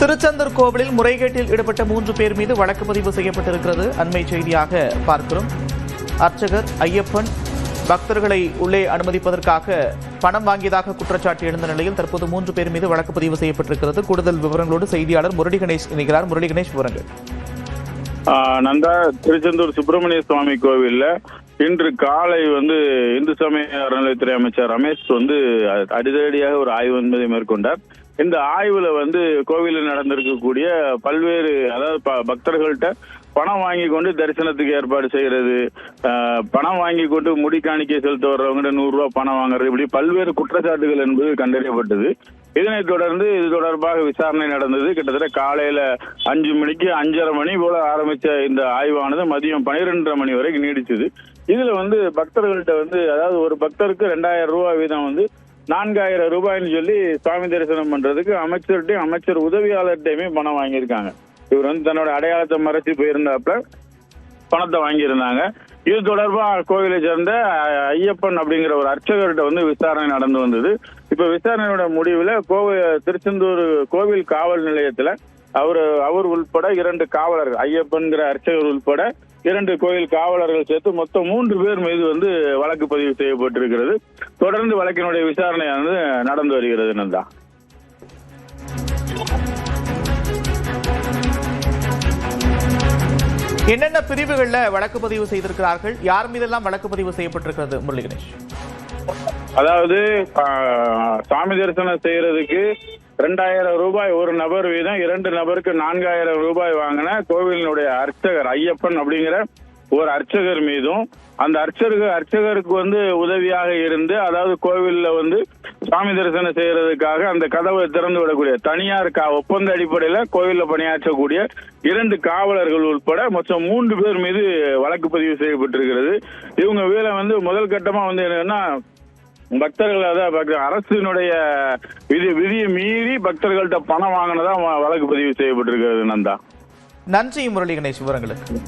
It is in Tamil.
திருச்செந்தூர் கோவிலில் முறைகேட்டில் ஈடுபட்ட 3 பேர் மீது வழக்கு பதிவு செய்யப்பட்டிருக்கிறது. அண்மை செய்தியாக பார்க்கிறோம். அர்ச்சகர் ஐயப்பன் பக்தர்களை உள்ளே அனுமதிப்பதற்காக பணம் வாங்கியதாக குற்றச்சாட்டு எழுந்த நிலையில் தற்போது 3 பேர் மீது வழக்கு பதிவு செய்யப்பட்டிருக்கிறது. கூடுதல் விவரங்களோடு செய்தியாளர் முரளி கணேஷ் இணைகிறார். முரளி கணேஷ், விவரங்கள். நந்தா, திருச்செந்தூர் சுப்பிரமணிய சுவாமி கோவில்ல இன்று காலை இந்து சமய அறநிலையத்துறை அமைச்சர் ரமேஷ் அதிரடியாக ஒரு ஆய்வு என்பதை மேற்கொண்டார். இந்த ஆய்வுல கோவிலில் நடந்திருக்கக்கூடிய பல்வேறு, அதாவது பக்தர்கள்ட்ட பணம் வாங்கி கொண்டு தரிசனத்துக்கு ஏற்பாடு செய்யறது, பணம் வாங்கி கொண்டு முடி காணிக்கை செலுத்த வர்றவங்க 100 ரூபாய் பணம் வாங்குறது, இப்படி பல்வேறு குற்றச்சாட்டுகள் என்பது கண்டறியப்பட்டது. இதனைத் தொடர்ந்து இது தொடர்பாக விசாரணை நடந்தது. கிட்டத்தட்ட காலையில 5 மணிக்கு 5:30 மணி போல ஆரம்பிச்ச இந்த ஆய்வானது மதியம் 12:30 மணி வரைக்கும் நீடிச்சது. இதுல பக்தர்கள்ட்ட அதாவது ஒரு பக்தருக்கு 2000 ரூபாய் வீதம் 4000 ரூபாய்ன்னு சொல்லி சுவாமி தரிசனம் பண்றதுக்கு அமைச்சர்கிட்டையும் அமைச்சர் உதவியாளர்கிட்டையுமே பணம் வாங்கியிருக்காங்க. இவர் தன்னோட அடையாளத்தை மறைச்சு போயிருந்தாப்புல பணத்தை வாங்கியிருந்தாங்க. இது தொடர்பா கோவிலை சேர்ந்த ஐயப்பன் அப்படிங்கிற ஒரு அர்ச்சகர்கிட்ட விசாரணை நடந்து வந்தது. இப்ப விசாரணையோட முடிவுல திருச்செந்தூர் கோவில் காவல் நிலையத்துல அவர் உள்பட 2 காவலர்கள், ஐயப்பன்கிற அர்ச்சகர் உள்பட 2 கோயில் காவலர்கள் சேர்த்து மொத்தம் 3 பேர் மீது வழக்கு பதிவு செய்யப்பட்டிருக்கிறது. தொடர்ந்து வழக்கினுடைய விசாரணையானது நடந்து வருகிறது. நந்தா, என்னென்ன பிரிவுகள்ல வழக்கு பதிவு செய்திருக்கிறார்கள்? யார் மீதெல்லாம் வழக்கு பதிவு செய்யப்பட்டிருக்கிறது? முரளி கணேஷ், அதாவது சாமி தரிசனம் செய்யறதுக்கு 2000 ரூபாய் ஒரு நபர் வீதம் 2 நபருக்கு 4000 ரூபாய் வாங்கின கோவிலினுடைய அர்ச்சகர் ஐயப்பன் அப்படிங்கிற ஒரு அர்ச்சகர் மீதும், அந்த அர்ச்சகருக்கு உதவியாக இருந்து, அதாவது கோவில்ல சாமி தரிசனம் செய்யறதுக்காக அந்த கதவை திறந்து விடக்கூடிய தனியார் ஒப்பந்த அடிப்படையில கோவில்ல பணியாற்றக்கூடிய 2 காவலர்கள் உட்பட மொத்தம் 3 பேர் மீது வழக்கு பதிவு செய்யப்பட்டிருக்கிறது. இவங்க வீர முதல் கட்டமா என்னன்னா, பக்தர்கள், அதாவது அரசினுடைய விதியை மீறி பக்தர்கள்ட்ட பணம் வாங்கினதா வழக்கு பதிவு செய்யப்பட்டிருக்கிறது. நந்தா, நன்றி முரளி கணேஷ், விவரங்களுக்கு.